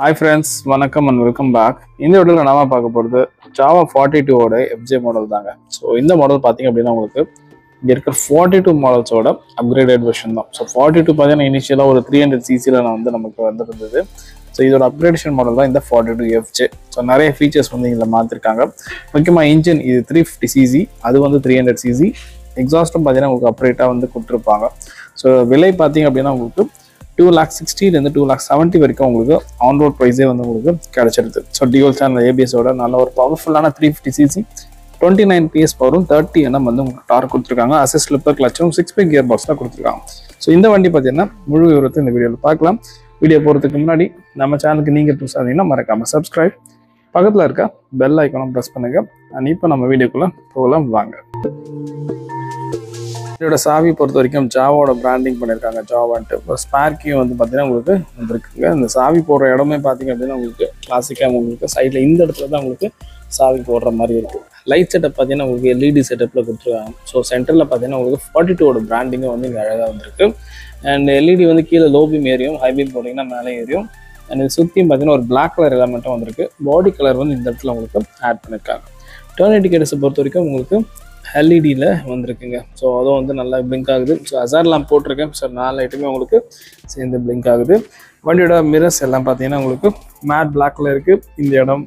Hi friends, வணக்கம் and welcome back. இந்த வீடியோல நாம பார்க்க போறது Java 42 ஓட FJ மாடல் தாங்க. ஸோ இந்த மாடல் பார்த்தீங்க அப்படின்னா உங்களுக்கு இங்க இருக்க 42 மாடல்ஸோட அப்கிரேடட் வெர்ஷன் தான். ஸோ 42 பார்த்தீங்கன்னா இனிஷியலாக ஒரு 300cc நமக்கு வந்திருந்தது. ஸோ இதோட அப்கிரேடேஷன் மாடல் தான் இந்த 42 FJ. ஸோ நிறைய ஃபீச்சர்ஸ் வந்து இதில் மாற்றிருக்காங்க. முக்கியமாக இன்ஜின் இது 350cc, அது வந்து 300cc. எக்ஸாஸ்ட்டும் பார்த்தீங்கன்னா உங்களுக்கு அப்ரேட்டாக வந்து கொடுத்துருப்பாங்க. ஸோ விலை பார்த்தீங்க அப்படின்னா உங்களுக்கு 2,60,000 2,70,000 வரைக்கும் உங்களுக்கு ஆன் ரோட் ப்ரைஸே வந்து உங்களுக்கு கிடைச்சிருது. ஸோ டியூவல் சேனல் ஏபிஎஸோட நல்ல ஒரு பவர்ஃபுல்லான 350cc 29 PS பவரும் 30 Nm வந்து உங்களுக்கு டார்க் கொடுத்துருக்காங்க. அசிஸ்ட் ஸ்லிப்பர் கிளச்சும் 6-speed கியர் பாக்ஸில் கொடுத்துருக்காங்க. ஸோ இந்த வண்டி பார்த்தீங்கன்னா முழு விவரத்தை இந்த வீடியோவில் பார்க்கலாம். வீடியோ போகிறதுக்கு முன்னாடி நம்ம சேனலுக்கு நீங்கள் புதுசாக இருந்தீங்கன்னா மறக்காமல் சப்ஸ்கிரைப், பக்கத்தில் இருக்க பெல் ஐக்கானும் ப்ரெஸ் பண்ணுங்க. அண்ட் இப்போ நம்ம வீடியோக்குள்ளே போகலாம் வாங்க. இதோட சாவி பொறுத்த வரைக்கும் ஜாவோட பிராண்டிங் பண்ணியிருக்காங்க. ஜாவான்ட்டு ஒரு ஸ்பேர் கீ வந்து பார்த்தீங்கன்னா உங்களுக்கு வந்துருக்குங்க. இந்த சாவி போடுற இடமே பார்த்தீங்க அப்படின்னா உங்களுக்கு கிளாசிக்காக உங்களுக்கு சைடில் இந்த இடத்துல தான் உங்களுக்கு சாவி போடுற மாதிரி இருக்கும். லைட் செட்டப் பார்த்தீங்கன்னா உங்களுக்கு எல்இடி செட்டப்பில் கொடுத்துருக்காங்க. ஸோ சென்டரில் பார்த்தீங்கன்னா உங்களுக்கு 42 பிராண்டிங்கும் வந்து இங்கே அழகாக வந்துருக்கு. அண்ட் எல்இடி வந்து கீழே லோ பீம் ஏரியும், ஹை பீம் போட்டிங்கன்னா மேலே ஏரியும். அண்ட் இது சுற்றியும் பார்த்தீங்கன்னா ஒரு பிளாக் கலர் எலமெண்ட்டும் வந்திருக்கு. பாடி கலர் வந்து இந்த இடத்துல உங்களுக்கு ஆட் பண்ணியிருக்காங்க. டர்ன் இண்டிகேட்டர்ஸை பொறுத்த வரைக்கும் உங்களுக்கு எல்இடியில் வந்திருக்குங்க. ஸோ அதுவும் வந்து நல்லா பிளிங்க் ஆகுது. ஸோ ஹசார்ட் லேம்ப் போட்டிருக்கேன். ஸோ 4 லைட்டுமே உங்களுக்கு சேர்ந்து பிளிங்க் ஆகுது. வண்டியோட மிரர்ஸ் எல்லாம் பார்த்தீங்கன்னா உங்களுக்கு மேட் பிளாக்ல இருக்குது. இந்த இடம்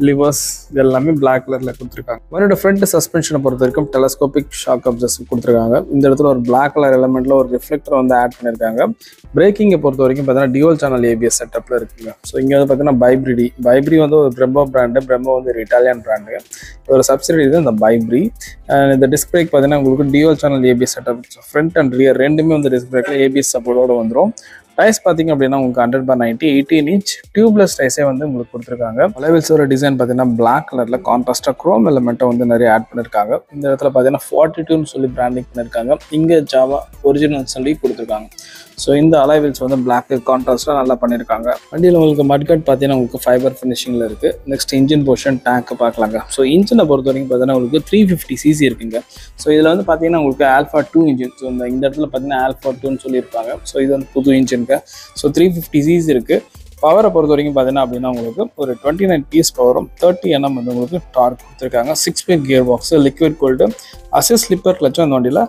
லிவர்ஸ் எல்லாமே பிளாக் கலரில் கொடுத்துருக்காங்க. வண்டியோட ஃப்ரண்ட் சஸ்பென்ஷனை பொறுத்த வரைக்கும் டெலஸ்கோபிக் ஷாக் அப்சர்வர் கொடுத்துருக்காங்க. இந்த இடத்துல ஒரு பிளாக் கலர் எலமெண்ட்டில் ஒரு ரிஃப்ளெக்டர் வந்து ஆட் பண்ணியிருக்காங்க. பிரேக்கிங்கை பொறுத்த வரைக்கும் பார்த்தீங்கன்னா டியூவல் சேனல் ஏபிஎஸ் செட்டப்பில் இருக்குங்க. ஸோ இங்கே வந்து பார்த்தீங்கன்னா பைப்ரி வந்து ஒரு பிரம்மோ பிராண்டு. பிரம்மோ வந்து ஒரு இட்டாலியன் பிராண்டு. ஒரு சப்சிடி தான் இந்த பைப்ரி. இந்த டிஸ்க் பிரேக் பார்த்தீங்கன்னா உங்களுக்கு dual channel ABS setup. Front and rear ரெண்டுமே வந்து டிஸ்க் பிரேக்கில் ஏபிஎஸ் சப்போர்ட்டோட வந்துடும். டயர்ஸ் பார்த்தீங்க அப்படின்னா உங்களுக்கு 100/90 18 inch டியூப்லெஸ் டயர்ஸே வந்து உங்களுக்கு கொடுத்துருக்காங்க. அலைவல்ஸோட டிசைன் பார்த்தீங்கன்னா பிளாக் கலரில் கான்ட்ராஸ்டாக குரோம் எலமெண்ட்டை வந்து நிறைய ஆட் பண்ணியிருக்காங்க. இந்த இடத்துல பார்த்தீங்கன்னா 42ன்னு சொல்லி பிராண்டிங் பண்ணியிருக்காங்க. இங்கே ஜாவா ஒரிஜினல் சொல்லி கொடுத்துருக்காங்க. ஸோ இந்த அலைவல்ஸ் வந்து பிளாக் கான்ட்ராஸ்டாக நல்லா பண்ணியிருக்காங்க. வண்டியில் உங்களுக்கு மட்காட் பார்த்தீங்கன்னா உங்களுக்கு ஃபைபர் ஃபினிஷிங்கில் இருக்குது. நெக்ஸ்ட் இன்ஜின் போர்ஷன் டேங்க் பார்க்கலாங்க. ஸோ இன்ஜினை பொறுத்த வரைக்கும் பார்த்தீங்கன்னா உங்களுக்கு 350cc இருக்குங்க. ஸோ இதில் வந்து பார்த்தீங்கன்னா உங்களுக்கு ஆல்ஃபா 2 இன்ஜின். ஸோ இந்த இடத்துல பார்த்தீங்கன்னா ஆல்ஃபா 2ன்னு சொல்லியிருப்பாங்க. ஸோ இது வந்து புது இன்ஜின். ஸோ 350cc இருக்கு. பவரை பொறுத்த வரைக்கும் பார்த்தீங்கன்னா அப்படின்னா உங்களுக்கு ஒரு 29 PS பவரும் 30 Nm வந்து உங்களுக்கு டார்க் கொடுத்துருக்காங்க. 6-speed gear box, liquid cooled, assist slipper கிளச்சும் அந்த வண்டியில்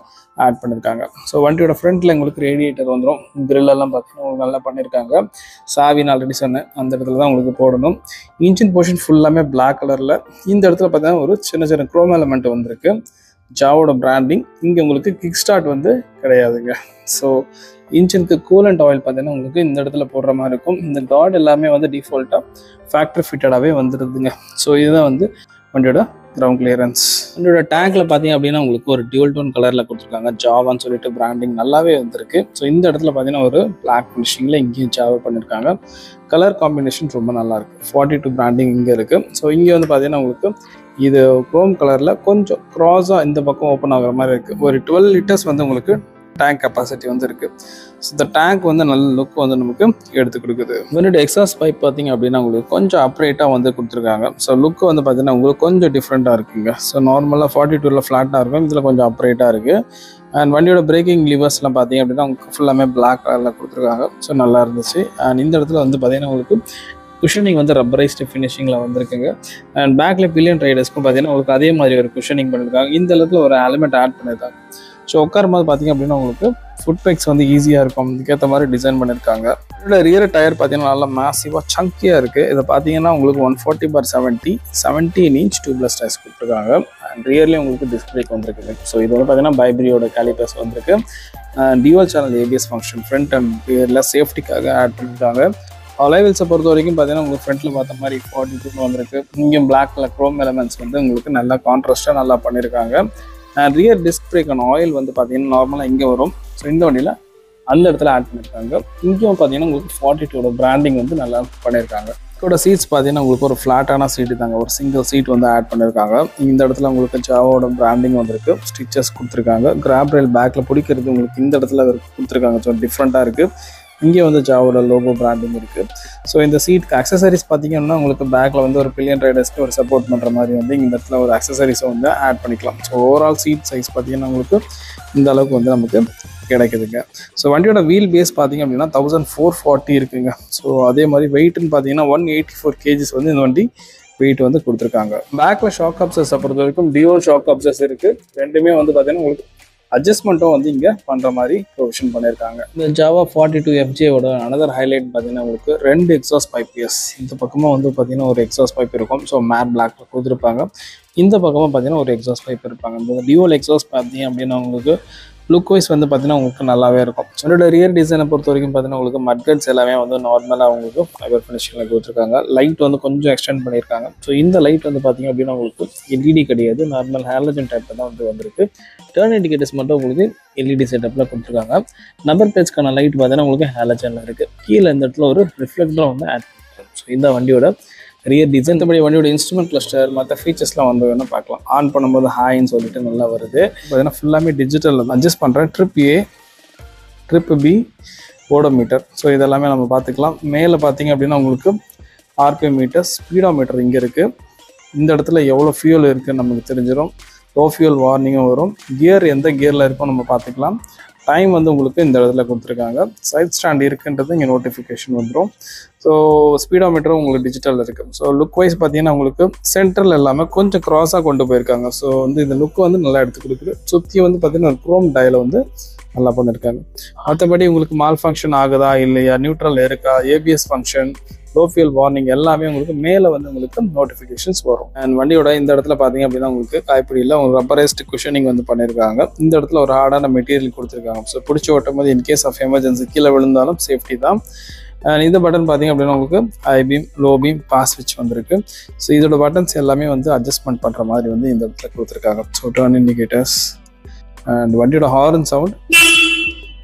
ஆட் பண்ணியிருக்காங்க. ஸோ வண்டியோட ஃப்ரண்ட்டில் உங்களுக்கு ரேடியேட்டர் வந்துடும். கிரில்லெல்லாம் பார்த்தீங்கன்னா உங்களுக்கு நல்லா பண்ணியிருக்காங்க. சாவின்னு ஆல்ரெடி சொன்னேன், அந்த இடத்துல தான் உங்களுக்கு போடணும். இன்ஜின் போர்ஷன் ஃபுல்லாமே பிளாக் கலரில். இந்த இடத்துல பார்த்தீங்கன்னா ஒரு சின்ன குரோம் எலமெண்ட் வந்திருக்கு. ஜாவோட பிராண்டிங். இங்கே உங்களுக்கு கிக் ஸ்டார்ட் வந்து கிடையாதுங்க. ஸோ இன்ஜினுக்கு கூலண்ட் ஆயில் பார்த்தீங்கன்னா உங்களுக்கு இந்த இடத்துல போடுற மாதிரி இருக்கும். இந்த கார்டு எல்லாமே வந்து டிஃபால்ட்டாக ஃபேக்ட்ரி ஃபிட்டடாகவே வந்துடுதுங்க. ஸோ இதுதான் வந்து வண்டியோட கிரவுண்ட் கிளியரன்ஸ். வண்டியோட டேங்க்ல பார்த்தீங்க அப்படின்னா உங்களுக்கு ஒரு டியூல் டோன் கலரில் கொடுத்துருக்காங்க. ஜாவான்னு சொல்லிட்டு பிராண்டிங் நல்லாவே வந்திருக்கு. ஸோ இந்த இடத்துல பார்த்தீங்கன்னா ஒரு பிளாக் ஃபினிஷிங்கில் இங்கேயும் ஜாவா பண்ணியிருக்காங்க. கலர் காம்பினேஷன் ரொம்ப நல்லா இருக்கு. 42 பிராண்டிங் இங்கே இருக்கு. ஸோ இங்கே வந்து பார்த்தீங்கன்னா உங்களுக்கு இது குரோம் கலரில் கொஞ்சம் க்ராஸாக இந்த பக்கம் ஓப்பன் ஆகிற மாதிரி இருக்குது. ஒரு 12 liters வந்து உங்களுக்கு டேங்க் கெப்பாசிட்டி வந்து இருக்குது. ஸோ இந்த டேங்க் வந்து நல்ல லுக் வந்து நமக்கு எடுத்து கொடுக்குது. முன்னாடி எக்ஸாஸ்ட் பைப் பார்த்தீங்க அப்படின்னா உங்களுக்கு கொஞ்சம் அப்ரேட்டாக வந்து கொடுத்துருக்காங்க. ஸோ லுக் வந்து பார்த்தீங்கன்னா உங்களுக்கு கொஞ்சம் டிஃப்ரெண்ட்டாக இருக்குங்க. ஸோ நார்மலாக 42ல் ஃப்ளாட்டாக இருக்கும், இதில் கொஞ்சம் அப்ரேட்டாக இருக்குது. அண்ட் வண்டியோட பிரேக்கிங் லிவர்ஸ்லாம் பார்த்தீங்க அப்படின்னா உங்களுக்கு ஃபுல்லாமே பிளாக் கலரில் கொடுத்துருக்காங்க. ஸோ நல்லா இருந்துச்சு. அண்ட் இந்த இடத்துல வந்து பார்த்தீங்கன்னா உங்களுக்கு குஷனிங் வந்து ரப்பரைஸ்டு ஃபினிஷிங்கில் வந்துருக்குங்க. அண்ட் பேக்கில் பில்லியன் ரைடர்ஸ்க்கும் பார்த்தீங்கன்னா உங்களுக்கு அதே மாதிரி ஒரு குஷனிங் பண்ணியிருக்காங்க. இந்த இடத்துல ஒரு எலிமெண்ட் ஆட் பண்ணியிருக்காங்க. ஸோ உட்காரும் போது பார்த்தீங்க அப்படின்னா உங்களுக்கு ஃபுட் பேக்ஸ் வந்து ஈஸியாக இருக்கும். இதுக்கேற்ற மாதிரி டிசைன் பண்ணியிருக்காங்க. இதோட ரியர் டயர் பார்த்தீங்கன்னா நல்லா மேசிவாக சங்கியாக இருக்குது. இதை பார்த்தீங்கன்னா உங்களுக்கு 140/70 17 inch டியூப்லெஸ் டயர்ஸ் கொடுத்துருக்காங்க. அண்ட் ரியர்லேயும் உங்களுக்கு டிஸ்க் பிரேக் வந்துருக்குது. ஸோ இது வந்து பார்த்தீங்கன்னா பைப்ரியோட கேலிபர்ஸ் வந்துருக்கு. Dual channel ABS function front and ரியரில் சேஃப்டிக்காக ஆட் பண்ணியிருக்காங்க. அலைவல்ஸை பொறுத்த வரைக்கும் பார்த்தீங்கன்னா உங்களுக்கு ஃப்ரண்ட்டில் பார்த்த மாதிரி 42 வந்திருக்கு. இங்கேயும் பிளாக் கலர் குரோம் எலமெண்ட்ஸ் வந்து உங்களுக்கு நல்லா கான்ட்ராஸ்டாக நல்லா பண்ணியிருக்காங்க. ரியர் டிஸ்க் பிரேக்கான ஆயில் வந்து பார்த்தீங்கன்னா நார்மலாக இங்கே வரும். ஸோ இந்த வண்டியில் அந்த இடத்துல ஆட் பண்ணியிருக்காங்க. இங்கேயும் பார்த்தீங்கன்னா உங்களுக்கு 42 பிராண்டிங் வந்து நல்லா பண்ணியிருக்காங்க. இதோட சீட்ஸ் பார்த்தீங்கன்னா உங்களுக்கு ஒரு ஃப்ளாட்டான சீட்டு தாங்க. ஒரு சிங்கிள் சீட் வந்து ஆட் பண்ணியிருக்காங்க. இந்த இடத்துல உங்களுக்கு ஜாவோட பிராண்டிங் வந்துருக்கு. ஸ்டிச்சஸ் கொடுத்துருக்காங்க. கிராப் ரயில் பேக்கில் பிடிக்கிறது உங்களுக்கு இந்த இடத்துல கொடுத்துருக்காங்க. ஸோ டிஃப்ரெண்ட்டாக இருக்குது. இங்கே வந்து ஜாவோட லோகோ பிராண்டிங் இருக்குது. ஸோ இந்த சீட்டுக்கு அக்சசரிஸ் பார்த்தீங்கன்னா உங்களுக்கு பேக்கில் வந்து ஒரு பில்லியன் ரைடர்ஸ்க்கு ஒரு சப்போர்ட் பண்ணுற மாதிரி வந்து இந்த இடத்துல ஒரு அக்சசரிஸை வந்து ஆட் பண்ணிக்கலாம். ஸோ ஓவரால் சீட் சைஸ் பார்த்தீங்கன்னா உங்களுக்கு இந்த அளவுக்கு வந்து நமக்கு கிடைக்குதுங்க. ஸோ வண்டியோட வீல் பேஸ் பார்த்தீங்க அப்படின்னா 1440 இருக்குங்க. ஸோ அதே மாதிரி வெயிட்னு பார்த்தீங்கன்னா 184 kgs வந்து இந்த வண்டி வெயிட் வந்து கொடுத்துருக்காங்க. பேக்கில் ஷாக் அப்சர்ஸை பொறுத்த வரைக்கும் டியூவல் ஷாக் அப்சர்ஸ் இருக்குது. ரெண்டுமே வந்து பார்த்தீங்கன்னா உங்களுக்கு அட்ஜஸ்ட்மெண்ட்டும் வந்து இங்கே பண்ணுற மாதிரி ப்ரொவிஷன் பண்ணியிருக்காங்க. இந்த ஜாவா 42FJோட அனதர் ஹைலைட் பார்த்தீங்கன்னா உங்களுக்கு 2 எக்ஸாஸ்ட் பைப். இந்த பக்கமாக வந்து பார்த்தீங்கன்னா ஒரு எக்ஸாஸ்ட் பைப் இருக்கும். ஸோ மேட் பிளாக்ல கொடுத்துருப்பாங்க. இந்த பக்கமாக பார்த்தீங்கன்னா ஒரு எக்ஸாஸ்ட் பைப் இருப்பாங்க. இந்த டியூவல் எக்ஸாஸ்ட் பார்த்தீங்க அப்படின்னா உங்களுக்கு லுக் வைஸ் வந்து பார்த்தீங்கன்னா உங்களுக்கு நல்லாவே இருக்கும். என்னோட ரியர் டிசைனை பொறுத்த வரைக்கும் பார்த்தீங்கன்னா உங்களுக்கு மட்கட்ஸ் எல்லாமே வந்து நார்மலாக உங்களுக்கு ஃபைபர் ஃபினிஷிங்கில் கொடுத்துருக்காங்க. லைட் வந்து கொஞ்சம் எக்ஸ்டெண்ட் பண்ணியிருக்காங்க. ஸோ இந்த லைட் வந்து பார்த்தீங்க அப்படின்னா உங்களுக்கு எல்இடி கிடையாது, நார்மல் ஹாலஜன் டைப்பில் தான் வந்து வந்திருக்கு. டர்ன் இண்டிகேட்டர்ஸ் மட்டும் உங்களுக்கு எல்இடி செட்டப்பில் கொடுத்துருக்காங்க. நம்பர் பிளேட்ஸ்க்கான லைட் பார்த்தீங்கன்னா உங்களுக்கு ஹாலஜனில் இருக்குது. கீழே இந்த இடத்துல ஒரு ரிஃப்ளெக்டரும் வந்து ஆட் பண்ணிருக்காங்க. ஸோ இந்த வண்டியோட ரியர் டிசைன். மற்றபடி வண்டியோட இன்ஸ்ட்ருமெண்ட் கிளஸ்டர் மற்ற ஃபீச்சர்ஸ்லாம் வந்து வேணால் பார்க்கலாம். ஆன் பண்ணும்போது ஹாய்ன்னு சொல்லிட்டு நல்லா வருது. பார்த்தீங்கன்னா ஃபுல்லாமே டிஜிட்டலில் அட்ஜஸ்ட் பண்ணுறேன். Trip A, trip B, odometer. So இதெல்லாமே நம்ம பார்த்துக்கலாம். மேலே பார்த்தீங்க அப்படின்னா உங்களுக்கு ஆர்பிஎம் மீட்டர், ஸ்பீடோமீட்டர் இங்கே இருக்குது. இந்த இடத்துல எவ்வளோ ஃபியூல் இருக்குதுன்னு நமக்கு தெரிஞ்சிடும். லோ ஃபியூல் வார்னிங்கும் வரும். கியர் எந்த கியரில் இருக்கோ நம்ம பார்த்துக்கலாம். டைம் வந்து உங்களுக்கு இந்த இடத்துல கொடுத்துருக்காங்க. சைட் ஸ்டாண்ட் இருக்குன்றது இங்கே நோட்டிஃபிகேஷன் வந்துடும். ஸோ ஸ்பீடோமீட்டரும் உங்களுக்கு டிஜிட்டல் இருக்குது. ஸோ லுக் வைஸ் பார்த்தீங்கன்னா உங்களுக்கு சென்ட்ரல் எல்லாமே கொஞ்சம் க்ராஸாக கொண்டு போயிருக்காங்க. ஸோ வந்து இந்த லுக் வந்து நல்லா எடுத்து கொடுக்குது. சுற்றி வந்து பார்த்தீங்கன்னா ஒரு குரோம் டயலை வந்து நல்லா பண்ணியிருக்காங்க. மற்றபடி உங்களுக்கு மால் ஃபங்க்ஷன் ஆகுதா இல்லையா, நியூட்ரல் இருக்கா, ABS function, low fuel warning எல்லாமே உங்களுக்கு மேலே வந்து உங்களுக்கு நோட்டிஃபிகேஷன்ஸ் வரும். அண்ட் வண்டியோட இந்த இடத்துல பார்த்தீங்க அப்படின்னா உங்களுக்கு கைப்பிடியில் உங்களுக்கு ரப்பரைஸ்ட் குஷனிங் வந்து பண்ணியிருக்காங்க. இந்த இடத்துல ஒரு ஹார்டான மெட்டீரியல் கொடுத்துருக்காங்க. ஸோ பிடிச்சி ஓட்டும் போது இன்கேஸ் ஆஃப் எமர்ஜென்சி கீழே விழுந்தாலும் சேஃப்டி தான். அண்ட் இந்த பட்டன் பார்த்தீங்க அப்படின்னா உங்களுக்கு high beam, low beam, pass ஸ்விட்ச் வந்துருக்கு. ஸோ இதோட பட்டன்ஸ் எல்லாமே வந்து அட்ஜஸ்ட்மெண்ட் பண்ணுற மாதிரி வந்து இந்த இடத்துல கொடுத்துருக்காங்க. ஸோ டர்ன் இண்டிகேட்டர்ஸ் அண்ட் வண்டியோட ஹார்ன் சவுண்ட்.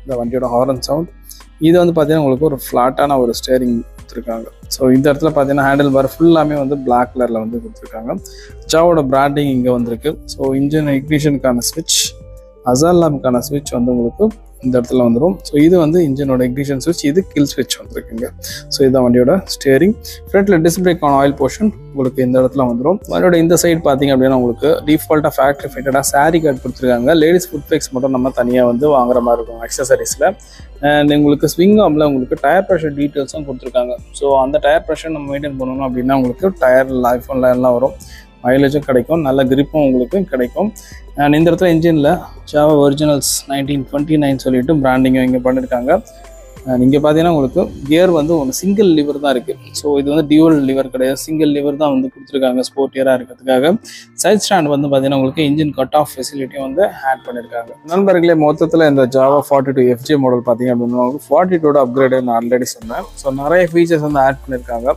இந்த வண்டியோட ஹார்ன் சவுண்ட் இது வந்து பார்த்தீங்கன்னா உங்களுக்கு ஒரு ஃப்ளாட்டான ஒரு ஸ்டேரிங் கொடுத்துருக்காங்க. ஸோ இந்த இடத்துல பார்த்தீங்கன்னா ஹேண்டில் பார் ஃபுல்லாமே வந்து பிளாக் கலரில் வந்து கொடுத்துருக்காங்க. ஜாவோட பிராண்டிங் இங்கே வந்திருக்கு. ஸோ இன்ஜின் இக்னிஷனுக்கான ஸ்விட்ச், அசால் லேம்புக்கான ஸ்விட்ச் வந்து உங்களுக்கு இந்த இடத்துல வந்துடும். ஸோ இது வந்து இன்ஜினோட இக்னிஷன் ஸ்விட்ச், இது கில் ஸ்விட்ச் வந்துருக்குங்க. ஸோ இதுதான் வண்டியோட ஸ்டேரிங். ஃப்ரண்ட்டில் டிஸ்க் பிரேக்கான ஆயில் போர்ஷன் உங்களுக்கு இந்த இடத்துல வந்துடும். வண்டியோட இந்த சைடு பார்த்தீங்க அப்படின்னா உங்களுக்கு டிஃபால்ட்டாக ஃபேக்ட்ரி ஃபிட்டடாக சாரி கார்டு கொடுத்துருக்காங்க. லேடிஸ் ஃபுட் ஃபேக்ஸ் மட்டும் நம்ம தனியாக வந்து வாங்குற மாதிரி இருக்கும் அக்சசரிஸில். அண்ட் உங்களுக்கு ஸ்விங் ஆர்மில் உங்களுக்கு டயர் ப்ரெஷர் டீட்டெயில்ஸும் கொடுத்துருக்காங்க. ஸோ அந்த டயர் ப்ரெஷர் நம்ம மெயின்டைன் பண்ணணும் அப்படின்னா உங்களுக்கு டயர் ஐஃபோனில் எல்லாம் வரும். மைலேஜும் கிடைக்கும், நல்ல கிரிப்பும் உங்களுக்கு கிடைக்கும். அண்ட் இந்த இடத்துல இன்ஜினில் ஜாவா ஒரிஜினல்ஸ் 1929 சொல்லிட்டு பிராண்டிங்கும் இங்கே பண்ணியிருக்காங்க. அண்ட் இங்கே பார்த்தீங்கன்னா உங்களுக்கு கியர் வந்து ஒன்று சிங்கிள் லிவர் தான் இருக்குது. ஸோ இது வந்து டியூவல் லிவர் கிடையாது, சிங்கிள் லிவர் தான் வந்து கொடுத்துருக்காங்க ஸ்போர்ட்டியராக இருக்கிறதுக்காக. சைட் ஸ்டாண்ட் வந்து பார்த்தீங்கன்னா உங்களுக்கு இன்ஜின் கட் ஆஃப் ஃபெசிலிட்டியும் வந்து ஆட் பண்ணியிருக்காங்க. நண்பர்களே, மொத்தத்தில் இந்த ஜாவா 42FJ மாடல் பார்த்தீங்க அப்படின்னா உங்களுக்கு 42 அப்கிரேடு நான் ஆல்ரெடி சொன்னேன். ஸோ நிறைய ஃபீச்சர்ஸ் வந்து ஆட் பண்ணியிருக்காங்க.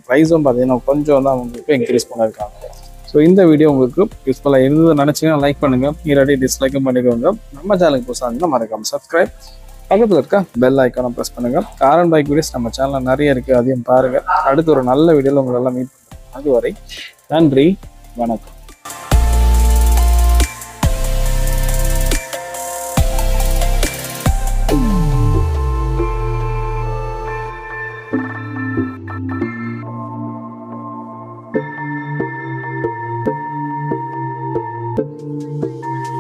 ப்ரைஸும் பார்த்தீங்கன்னா கொஞ்சம் வந்து அவங்களுக்கு இன்க்ரீஸ் பண்ணியிருக்காங்க. ஸோ இந்த வீடியோ உங்களுக்கு யூஸ்ஃபுல்லாக இருந்தது நினச்சிங்கன்னா லைக் பண்ணுங்கள், இல்லாட்டி டிஸ்லைக்கும் பண்ணிக்கோங்க. நம்ம சேனலுக்கு புதுசாக மறக்காமல் சப்ஸ்கிரைப், பக்கத்தில் இருக்க பெல் ஐக்கானை ப்ரெஸ் பண்ணுங்கள். கார் அண்ட் பைக் வீடியோஸ் நம்ம சேனலில் நிறைய இருக்குது, அதையும் பாருங்கள். அடுத்து ஒரு நல்ல வீடியோவில் உங்களெல்லாம் மீட் பண்ணுறோம். அதுவரை நன்றி, வணக்கம்.